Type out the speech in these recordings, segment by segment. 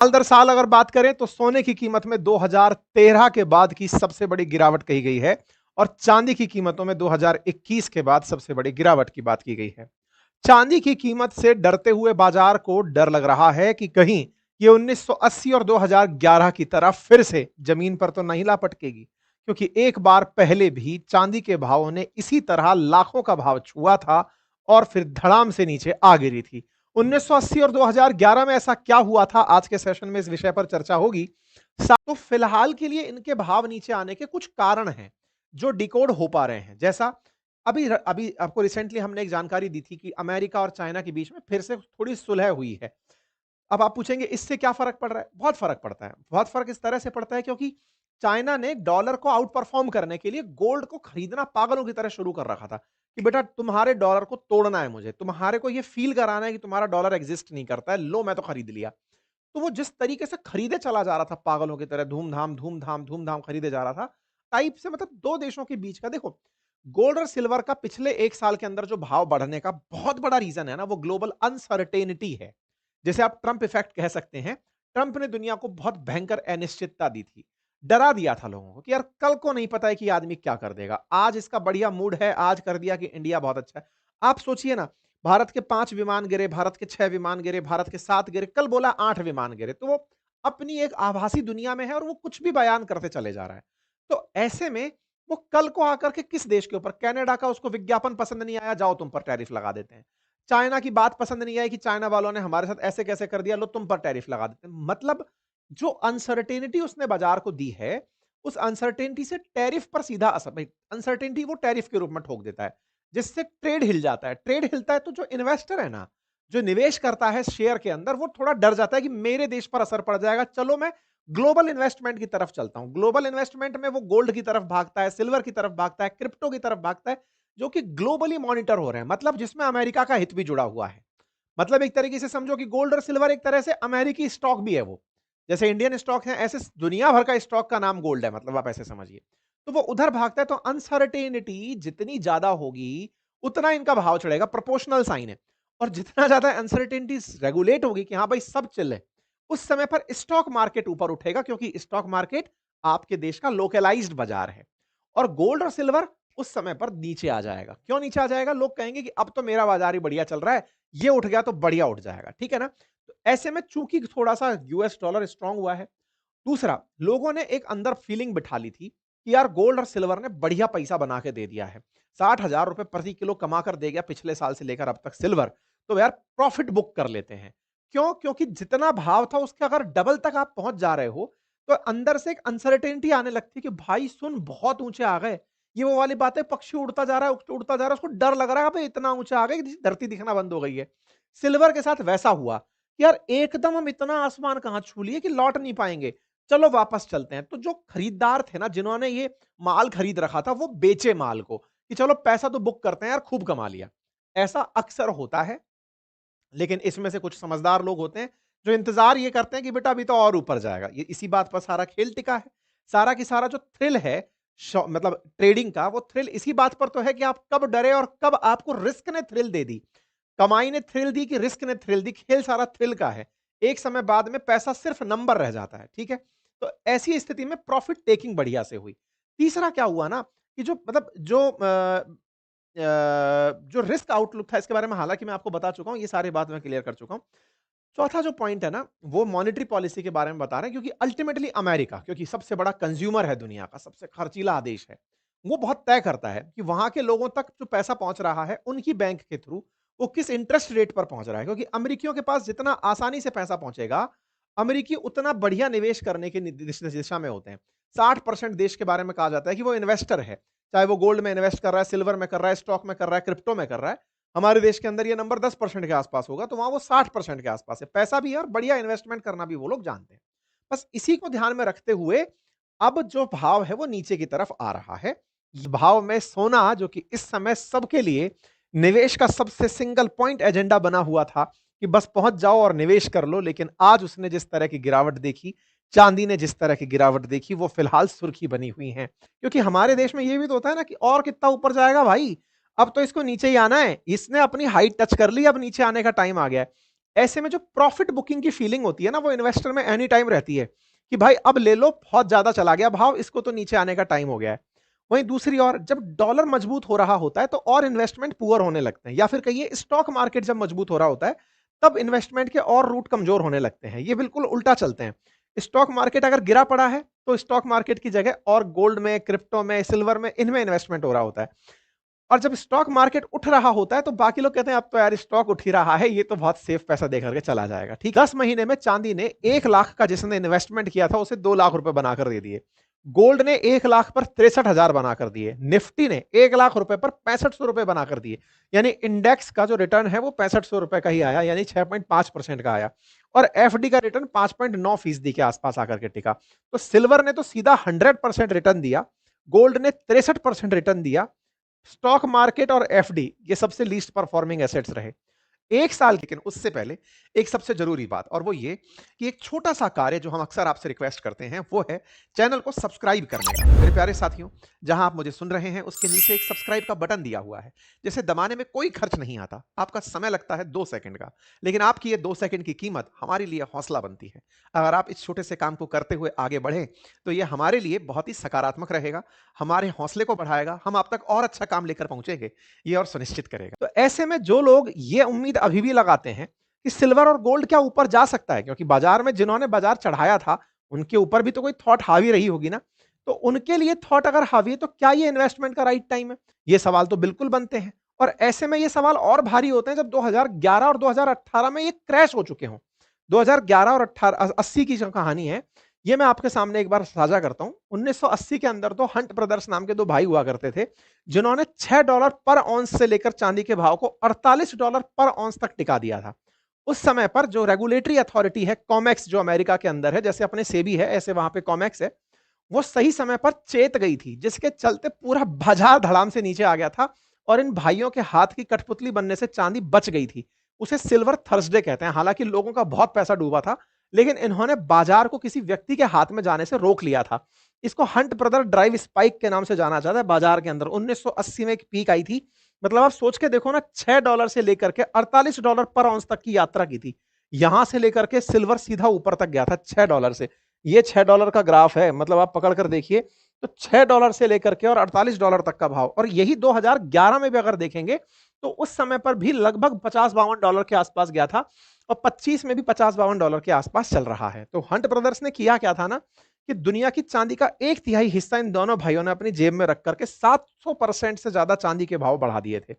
साल दर साल अगर बात करें तो सोने की कीमत में 2013 के बाद की सबसे बड़ी गिरावट कही गई है और चांदी की कीमतों में 2021 के बाद सबसे बड़ी गिरावट की बात की गई है। चांदी की कीमत से डरते हुए बाजार को डर लग रहा है कि कहीं ये 1980 और 2011 की तरह फिर से जमीन पर तो नहीं ला पटकेगी, क्योंकि एक बार पहले भी चांदी के भावों ने इसी तरह लाखों का भाव छुआ था और फिर धड़ाम से नीचे आ गिरी थी। 1980 और 2011 में ऐसा क्या हुआ था, आज के सेशन में इस विषय पर चर्चा होगी। तो फिलहाल के लिए इनके भाव नीचे आने के कुछ कारण हैं जो डिकोड हो पा रहे हैं। जैसा अभी अभी आपको रिसेंटली हमने एक जानकारी दी थी कि अमेरिका और चाइना के बीच में फिर से थोड़ी सुलह हुई है। अब आप पूछेंगे इससे क्या फर्क पड़ रहा है? बहुत फर्क पड़ता है। बहुत फर्क इस तरह से पड़ता है क्योंकि चाइना ने डॉलर को आउट परफॉर्म करने के लिए गोल्ड को खरीदना पागलों की तरह शुरू कर रखा था कि बेटा तुम्हारे डॉलर को तोड़ना है, मुझे तुम्हारे को ये फील कराना है कि तुम्हारा डॉलर एग्जिस्ट नहीं करता है, लो मैं तो खरीद लिया। तो वो जिस तरीके से खरीदे चला जा रहा था पागलों की तरह, धूमधाम धूमधाम धूमधाम खरीदे जा रहा था, टाइप से मतलब दो देशों के बीच का देखो, गोल्ड और सिल्वर का पिछले एक साल के अंदर जो भाव बढ़ने का बहुत बड़ा रीजन है ना, वो ग्लोबल अनसर्टेनिटी है, जिसे आप ट्रंप इफेक्ट कह सकते हैं। ट्रंप ने दुनिया को बहुत भयंकर अनिश्चितता दी थी, डरा दिया था लोगों को कि यार कल को नहीं पता है कि आदमी क्या कर देगा। आज इसका बढ़िया मूड है, आज कर दिया कि इंडिया बहुत अच्छा है। आप सोचिए ना, भारत के 5 विमान गिरे, भारत के 6 विमान गिरे, भारत के 7 गिरे, कल बोला 8 विमान गिरे। तो वो अपनी एक आभासी दुनिया में है और वो कुछ भी बयान करते चले जा रहा है। तो ऐसे में वो कल को आकर के किस देश के ऊपर, कनाडा का उसको विज्ञापन पसंद नहीं आया, जाओ तुम पर टैरिफ लगा देते हैं। चाइना की बात पसंद नहीं आई कि चाइना वालों ने हमारे साथ ऐसे कैसे कर दिया, लो तुम पर टैरिफ लगा देते हैं। मतलब जो अनसर्टेनिटी उसने बाजार को दी है, उस अनसर्टेनिटी से टैरिफ पर सीधा असर, भाई अनसर्टेनिटी वो टैरिफ के रूप में ठोक देता है, जिससे ट्रेड हिल जाता है। ट्रेड हिलता है तो जो इन्वेस्टर है ना, जो निवेश करता है शेयर के अंदर, वो थोड़ा डर जाता है कि मेरे देश पर असर पड़ जाएगा, चलो मैं ग्लोबल इन्वेस्टमेंट की तरफ चलता हूं। ग्लोबल इन्वेस्टमेंट में वो गोल्ड की तरफ भागता है, सिल्वर की तरफ भागता है, क्रिप्टो की तरफ भागता है, जो कि ग्लोबली मॉनिटर हो रहे हैं, मतलब जिसमें अमेरिका का हित भी जुड़ा हुआ है। मतलब एक तरीके से समझो कि गोल्ड और सिल्वर एक तरह से अमेरिकी स्टॉक भी है वो, जैसे इंडियन स्टॉक है, ऐसे दुनिया भर का स्टॉक का नाम गोल्ड है, मतलब आप ऐसे समझिए। तो वो उधर भागता है, तो अनसर्टेनिटी जितनी ज्यादा होगी उतना इनका भाव चढ़ेगा, प्रोपोर्शनल साइन है। और जितना ज्यादा अनसर्टेनिटी रेगुलेट होगी कि हाँ भाई सब चिल है, उस समय पर स्टॉक मार्केट ऊपर उठेगा, क्योंकि स्टॉक मार्केट आपके देश का लोकलाइज्ड बाजार है। और गोल्ड और सिल्वर उस समय पर नीचे आ जाएगा। क्यों नीचे आ जाएगा? लोग कहेंगे कि अब तो मेरा बाजार ही बढ़िया चल रहा है, ये उठ गया तो बढ़िया उठ जाएगा, ठीक है ना। तो ऐसे में चूंकि थोड़ा सा यूएस डॉलर स्ट्रांग हुआ है, दूसरा लोगों ने एक अंदर फीलिंग बिठा ली थी कि यार गोल्ड और सिल्वर ने बढ़िया पैसा बना के दे दिया है, 60,000 रुपए प्रति किलो कमा कर दे गया पिछले साल से लेकर अब तक सिल्वर, तो यार प्रॉफिट बुक कर लेते हैं। क्यों? क्योंकि जितना भाव था उसके अगर डबल तक आप पहुंच जा रहे हो, तो अंदर से एक अनसर्टेनिटी आने लगती है कि भाई सुन बहुत ऊंचे आ गए। ये वो वाली बात है, पक्षी उड़ता जा रहा है, उड़ता जा रहा है, उसको डर लग रहा है भाई इतना ऊंचा आ गया कि धरती दिखना बंद हो गई है। सिल्वर के साथ वैसा हुआ, यार एकदम हम इतना आसमान कहां छू लिए कि लौट नहीं पाएंगे, चलो वापस चलते हैं। तो जो खरीदार थे ना, जिन्होंने ये माल खरीद रखा था, वो बेचे माल को कि चलो पैसा तो बुक करते हैं यार, खूब कमा लिया। ऐसा अक्सर होता है, लेकिन इसमें से कुछ समझदार लोग होते हैं जो इंतजार ये करते हैं कि बेटा अभी तो और ऊपर जाएगा। ये इसी बात पर सारा खेल टिका है। सारा की सारा जो थ्रिल है, मतलब ट्रेडिंग का, वो थ्रिल इसी बात पर तो है कि आप कब डरे और कब आपको रिस्क ने थ्रिल दे दी, कमाई ने थ्रिल दी कि रिस्क ने थ्रिल दी। खेल सारा थ्रिल का है। एक समय बाद में पैसा सिर्फ नंबर रह जाता है, ठीक है। तो ऐसी स्थिति में प्रॉफिट टेकिंग बढ़िया से हुई। तीसरा क्या हुआ ना, कि जो मतलब जो रिस्क आउटलुक था, इसके बारे में हालांकि मैं आपको बता चुका हूं, ये सारी बात मैं क्लियर कर चुका हूं। चौथा जो पॉइंट है ना, वो मॉनेटरी पॉलिसी के बारे में बता रहे हैं, क्योंकि अल्टीमेटली अमेरिका, क्योंकि सबसे बड़ा कंज्यूमर है दुनिया का, सबसे खर्चीला देश है, वो बहुत तय करता है कि वहां के लोगों तक जो पैसा पहुंच रहा है उनकी बैंक के थ्रू, वो किस इंटरेस्ट रेट पर पहुंच रहा है। क्योंकि अमेरिकियों के पास जितना आसानी से पैसा पहुंचेगा, अमेरिकी उतना बढ़िया निवेश करने की दिशा में होते हैं। 60% देश के बारे में कहा जाता है कि वो इन्वेस्टर है, चाहे वो गोल्ड में इन्वेस्ट कर रहा है, सिल्वर में कर रहा है, स्टॉक में कर रहा है, क्रिप्टो में कर रहा है। हमारे देश के अंदर ये नंबर 10% के आसपास होगा, तो वहां वो 60% के आसपास है। पैसा भी है और बढ़िया इन्वेस्टमेंट करना भी वो लोग जानते हैं। बस इसी को ध्यान में रखते हुए अब जो भाव है वो नीचे की तरफ आ रहा है। ये भाव में सोना, जो कि इस समय सबके लिए निवेश का सबसे सिंगल पॉइंट एजेंडा बना हुआ था कि बस पहुंच जाओ और निवेश कर लो, लेकिन आज उसने जिस तरह की गिरावट देखी, चांदी ने जिस तरह की गिरावट देखी, वो फिलहाल सुर्खी बनी हुई है। क्योंकि हमारे देश में ये भी तो होता है ना कि और कितना ऊपर जाएगा भाई, अब तो इसको नीचे ही आना है, इसने अपनी हाइट टच कर ली, अब नीचे आने का टाइम आ गया है। ऐसे में जो प्रॉफिट बुकिंग की फीलिंग होती है ना, वो इन्वेस्टर में एनी टाइम रहती है कि भाई अब ले लो, बहुत ज्यादा चला गया भाव, इसको तो नीचे आने का टाइम हो गया है। वहीं दूसरी ओर जब डॉलर मजबूत हो रहा होता है तो और इन्वेस्टमेंट पुअर होने लगते हैं, या फिर कहिए स्टॉक मार्केट जब मजबूत हो रहा होता है तब इन्वेस्टमेंट के और रूट कमजोर होने लगते हैं। ये बिल्कुल उल्टा चलते हैं। स्टॉक मार्केट अगर गिरा पड़ा है तो स्टॉक मार्केट की जगह और गोल्ड में, क्रिप्टो में, सिल्वर में, इनमें इन्वेस्टमेंट हो रहा होता है। और जब स्टॉक मार्केट उठ रहा होता है तो बाकी लोग कहते हैं अब तो यार स्टॉक उठ ही रहा है, ये तो बहुत सेफ पैसा दे करके चला जाएगा। ठीक, 10 महीने में चांदी ने 1 लाख का जिसने इन्वेस्टमेंट किया था उसे 2 लाख रुपए बनाकर दे दिए। गोल्ड ने 1 लाख पर 63,000 बनाकर दिए। निफ्टी ने 1 लाख रुपए पर 6500 रुपए बनाकर दिए। यानी इंडेक्स का जो रिटर्न है वो 6500 रुपए का ही आया, यानी 6.5% का आया। और एफडी का रिटर्न 5.9% के आसपास आकर के टिका। तो सिल्वर ने तो सीधा 100% रिटर्न दिया, गोल्ड ने 63% रिटर्न दिया। स्टॉक मार्केट और एफडी ये सबसे लीस्ट परफॉर्मिंग एसेट्स रहे 1 साल। लेकिन उससे पहले एक सबसे जरूरी बात, और वो ये कि एक छोटा सा कार्य जो हम अक्सर आपसे रिक्वेस्ट करते हैं वो है चैनल को सब्सक्राइब करने का। मेरे प्यारे साथियों, जहां आप मुझे सुन रहे हैं उसके नीचे एक सब्सक्राइब का बटन दिया हुआ है, जिसे दबाने में कोई खर्च नहीं आता, आपका समय लगता है 2 सेकंड का, लेकिन आपकी ये 2 सेकंड की कीमत हमारे लिए हौसला बनती है। अगर आप इस छोटे से काम को करते हुए आगे बढ़े तो ये हमारे लिए बहुत ही सकारात्मक रहेगा, हमारे हौसले को बढ़ाएगा, हम आप तक और अच्छा काम लेकर पहुंचेंगे ये और सुनिश्चित करेगा। तो ऐसे में जो लोग ये उम्मीद अभी भी लगाते हैं कि सिल्वर और गोल्ड क्या ऊपर जा सकता है, क्योंकि बाजार में जिन्होंने बाजार चढ़ाया था उनके ऊपर भी तो कोई थॉट हावी रही होगी ना, तो उनके लिए थॉट अगर हावी है तो क्या ये इन्वेस्टमेंट का राइट टाइम है? ये सवाल तो बिल्कुल बनते हैं। और ऐसे में ये सवाल और भारी होते हैं जब 2011 और 2018 में ये क्रैश हो चुके हों। 2011 और 18 80 की जो कहानी है ये मैं आपके सामने एक बार साझा करता हूं। 1980 के अंदर तो हंट ब्रदर्स नाम के 2 भाई हुआ करते थे, जिन्होंने $6 पर ऑन्स से लेकर चांदी के भाव को $48 पर ऑन्स तक टिका दिया था। उस समय पर जो रेगुलेटरी अथॉरिटी है कॉमेक्स, जो अमेरिका के अंदर है, जैसे अपने सेबी है ऐसे वहां पे कॉमेक्स है, वो सही समय पर चेत गई थी, जिसके चलते पूरा बाजार धड़ाम से नीचे आ गया था और इन भाइयों के हाथ की कठपुतली बनने से चांदी बच गई थी। उसे सिल्वर थर्सडे कहते हैं। हालांकि लोगों का बहुत पैसा डूबा था, लेकिन इन्होंने बाजार को किसी व्यक्ति के हाथ में जाने से रोक लिया था। इसको हंट ब्रदर ड्राइव स्पाइक के नाम से जाना जाता है। बाजार के अंदर 1980 में एक पीक आई थी। मतलब आप सोच के देखो ना, $6 से लेकर के $48 पर ऑन्स तक की यात्रा की थी। यहां से लेकर के सिल्वर सीधा ऊपर तक गया था $6 से। ये $6 का ग्राफ है, मतलब आप पकड़ कर देखिए तो $6 से लेकर के और $48 तक का भाव। और यही 2011 में भी अगर देखेंगे तो उस समय पर भी लगभग $50-52 के आसपास गया था और 25 में भी $50-52 के आसपास चल रहा है। तो हंट ब्रदर्स ने किया क्या था ना, कि दुनिया की चांदी का 1/3 हिस्सा इन दोनों भाइयों ने अपनी जेब में रख करके 700% से ज्यादा चांदी के भाव बढ़ा दिए थे।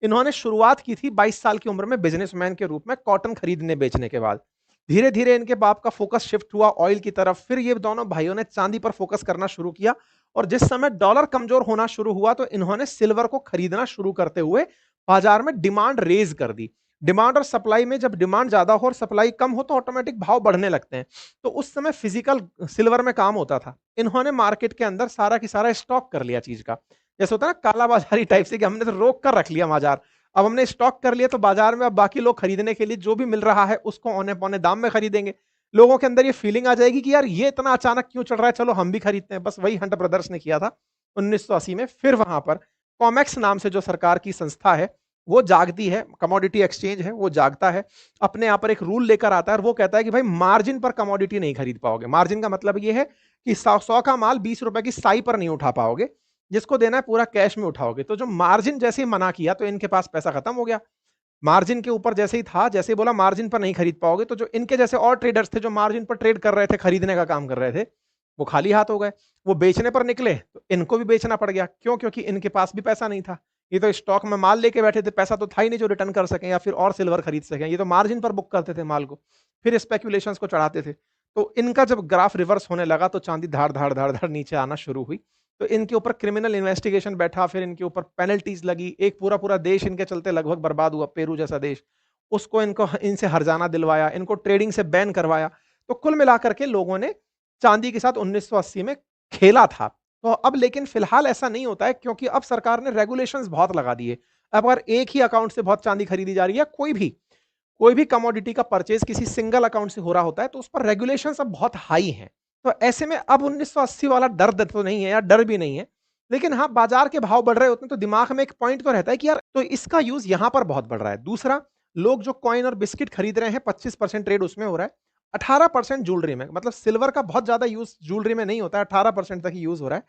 इन्होंने शुरुआत की थी 22 साल की उम्र में बिजनेसमैन के रूप में कॉटन खरीदने बेचने के बाद। धीरे धीरे इनके बाप का फोकस शिफ्ट हुआ ऑयल की तरफ, फिर ये दोनों भाइयों ने चांदी पर फोकस करना शुरू किया। और जिस समय डॉलर कमजोर होना शुरू हुआ तो इन्होंने सिल्वर को खरीदना शुरू करते हुए बाजार में डिमांड रेज कर दी। डिमांड और सप्लाई में जब डिमांड ज्यादा हो और सप्लाई कम हो तो ऑटोमेटिक भाव बढ़ने लगते हैं। तो उस समय फिजिकल सिल्वर में काम होता था। इन्होंने मार्केट के अंदर सारा की सारा स्टॉक कर लिया चीज का। जैसे होता है ना काला बाजारी टाइप से, कि हमने तो रोक कर रख लिया बाजार, अब हमने स्टॉक कर लिया तो बाजार में अब बाकी लोग खरीदने के लिए जो भी मिल रहा है उसको औने पौने दाम में खरीदेंगे। लोगों के अंदर ये फीलिंग आ जाएगी कि यार ये इतना अचानक क्यों चढ़ रहा है, चलो हम भी खरीदते हैं। बस वही हंट ब्रदर्स ने किया था 1980 में। फिर वहां पर कॉमेक्स नाम से जो सरकार की संस्था है वो जागती है, कमोडिटी एक्सचेंज है वो जागता है, अपने यहाँ पर एक रूल लेकर आता है और वो कहता है कि भाई मार्जिन पर कमोडिटी नहीं खरीद पाओगे। मार्जिन का मतलब ये है कि 100 का माल 20 रुपए की साई पर नहीं उठा पाओगे, जिसको देना है पूरा कैश में उठाओगे। तो जो मार्जिन जैसे ही मना किया तो इनके पास पैसा खत्म हो गया। मार्जिन के ऊपर जैसे ही था, जैसे ही बोला मार्जिन पर नहीं खरीद पाओगे, तो जो इनके जैसे और ट्रेडर्स थे जो मार्जिन पर ट्रेड कर रहे थे, खरीदने का काम कर रहे थे, वो खाली हाथ हो गए। वो बेचने पर निकले तो इनको भी बेचना पड़ गया। क्यों? क्योंकि इनके पास भी पैसा नहीं था। ये तो स्टॉक में माल लेके बैठे थे, पैसा तो था ही नहीं जो रिटर्न कर सकें या फिर और सिल्वर खरीद सकें। ये तो मार्जिन पर बुक करते थे माल को, फिर स्पेकुलेशंस को चढ़ाते थे। तो इनका जब ग्राफ रिवर्स होने लगा तो चांदी धाड़ धाड़ धाड़ धाड़ नीचे आना शुरू हुई। तो इनके ऊपर क्रिमिनल इन्वेस्टिगेशन बैठा, फिर इनके ऊपर पेनल्टीज लगी। एक पूरा पूरा देश इनके चलते लगभग बर्बाद हुआ, पेरू जैसा देश। उसको इनको इनसे हर्जाना दिलवाया, इनको ट्रेडिंग से बैन करवाया। तो कुल मिलाकर के लोगों ने चांदी के साथ 1980 में खेला था। तो अब लेकिन फिलहाल ऐसा नहीं होता है, क्योंकि अब सरकार ने रेगुलेशंस बहुत लगा दिए। अब अगर एक ही अकाउंट से बहुत चांदी खरीदी जा रही है, कोई भी कमोडिटी का परचेज किसी सिंगल अकाउंट से हो रहा होता है, तो उस पर रेगुलेशंस अब बहुत हाई हैं। तो ऐसे में अब 1980 वाला दर्द तो नहीं है या डर भी नहीं है, लेकिन हाँ बाजार के भाव बढ़ रहे होते हैं तो दिमाग में एक पॉइंट तो रहता है कि यार तो इसका यूज यहां पर बहुत बढ़ रहा है। दूसरा, लोग जो कॉइन और बिस्किट खरीद रहे हैं 25% ट्रेड उसमें हो रहा है, 18% ज्वेलरी में, मतलब सिल्वर का बहुत ज्यादा यूज ज्वेलरी में नहीं होता है, 18% तक ही यूज हो रहा है।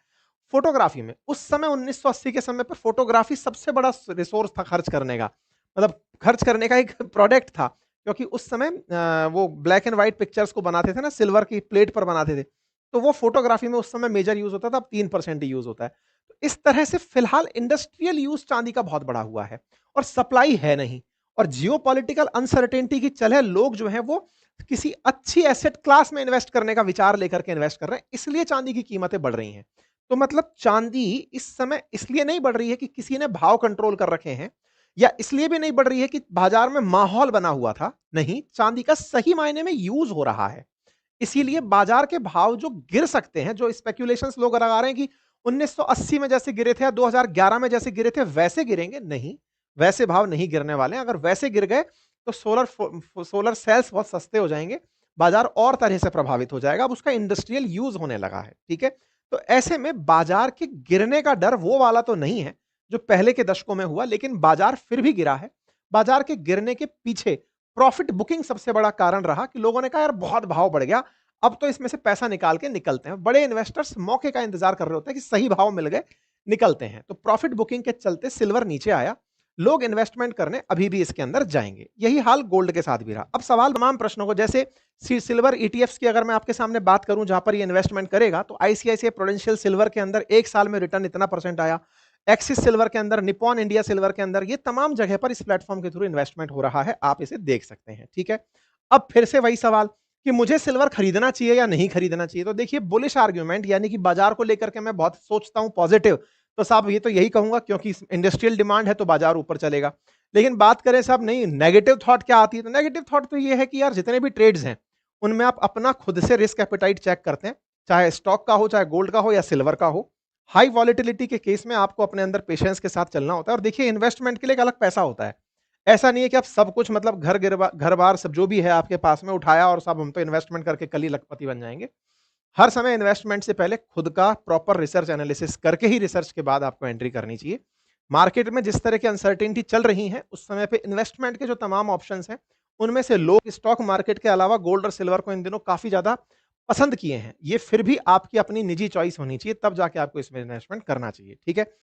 फोटोग्राफी में उस समय 1980 के समय पर फोटोग्राफी सबसे बड़ा रिसोर्स था खर्च करने का, मतलब खर्च करने का एक प्रोडक्ट था, क्योंकि उस समय वो ब्लैक एंड व्हाइट पिक्चर्स को बनाते थे ना, सिल्वर की प्लेट पर बनाते थे, तो वो फोटोग्राफी में उस समय मेजर यूज होता था, अब 3% ही यूज होता है। तो इस तरह से फिलहाल इंडस्ट्रियल यूज चांदी का बहुत बड़ा हुआ है और सप्लाई है नहीं, और जियो पॉलिटिकल अनसर्टेनिटी की चले लोग जो है वो किसी अच्छी एसेट क्लास में इन्वेस्ट करने का विचार लेकर के इन्वेस्ट कर रहे हैं, इसलिए चांदी की कीमतें बढ़ रही हैं। तो मतलब चांदी इस समय इसलिए नहीं बढ़ रही है कि किसी ने भाव कंट्रोल कर रखे हैं, या इसलिए भी नहीं बढ़ रही है कि बाजार में माहौल बना हुआ था, नहीं, चांदी का सही मायने में यूज हो रहा है। इसीलिए बाजार के भाव जो गिर सकते हैं, जो स्पेक्यूलेशंस लोग लगा रहे हैं कि 1980 में जैसे गिरे थे या 2011 में जैसे गिरे थे वैसे गिरेंगे, नहीं, वैसे भाव नहीं गिरने वाले हैं। अगर वैसे गिर गए तो सोलर सेल्स बहुत सस्ते हो जाएंगे, बाजार और तरह से प्रभावित हो जाएगा, अब उसका इंडस्ट्रियल यूज होने लगा है, ठीक है। तो ऐसे में बाजार के गिरने का डर वो वाला तो नहीं है जो पहले के दशकों में हुआ, लेकिन बाजार फिर भी गिरा है। बाजार के गिरने के पीछे प्रॉफिट बुकिंग सबसे बड़ा कारण रहा कि लोगों ने कहा यार बहुत भाव बढ़ गया, अब तो इसमें से पैसा निकाल के निकलते हैं। बड़े इन्वेस्टर्स मौके का इंतजार कर रहे होते हैं कि सही भाव मिल गए, निकलते हैं। तो प्रॉफिट बुकिंग के चलते सिल्वर नीचे आया, लोग इन्वेस्टमेंट करने अभी भी इसके अंदर जाएंगे। यही हाल गोल्ड के साथ भी रहा। अब सवाल तमाम प्रश्नों को, जैसे सिल्वर ईटीएफ्स की अगर मैं आपके सामने बात करूं जहां पर ये इन्वेस्टमेंट करेगा, तो आईसीआईसीआई प्रूडेंशियल सिल्वर के अंदर एक साल में रिटर्न इतना परसेंट आया, एक्सिस सिल्वर के अंदर, निपॉन इंडिया सिल्वर के अंदर, ये तमाम जगह पर इस प्लेटफॉर्म के थ्रू इन्वेस्टमेंट हो रहा है, आप इसे देख सकते हैं, ठीक है। अब फिर से वही सवाल कि मुझे सिल्वर खरीदना चाहिए या नहीं खरीदना चाहिए। तो देखिए बुलिश आर्ग्यूमेंट, यानी कि बाजार को लेकर के मैं बहुत सोचता हूं पॉजिटिव, तो साहब ये तो यही कहूंगा क्योंकि इंडस्ट्रियल डिमांड है तो बाजार ऊपर चलेगा। लेकिन बात करें साहब नहीं, नेगेटिव थॉट क्या आती है, तो नेगेटिव थॉट तो ये है कि यार जितने भी ट्रेड्स हैं उनमें आप अपना खुद से रिस्क एपेटाइट चेक करते हैं, चाहे स्टॉक का हो, चाहे गोल्ड का हो, या सिल्वर का हो। हाई वॉलेटिलिटी के केस में आपको अपने अंदर पेशेंस के साथ चलना होता है। और देखिए इन्वेस्टमेंट के लिए एक अलग पैसा होता है, ऐसा नहीं है कि आप सब कुछ, मतलब घर बार सब जो भी है आपके पास में उठाया और सब हम तो इन्वेस्टमेंट करके कल ही लखपति बन जाएंगे। हर समय इन्वेस्टमेंट से पहले खुद का प्रॉपर रिसर्च एनालिसिस करके ही रिसर्च के बाद आपको एंट्री करनी चाहिए। मार्केट में जिस तरह की अनसर्टेनिटी चल रही है उस समय पे इन्वेस्टमेंट के जो तमाम ऑप्शंस हैं उनमें से लोग स्टॉक मार्केट के अलावा गोल्ड और सिल्वर को इन दिनों काफी ज्यादा पसंद किए हैं। ये फिर भी आपकी अपनी निजी चॉइस होनी चाहिए, तब जाके आपको इसमें इन्वेस्टमेंट करना चाहिए, ठीक है।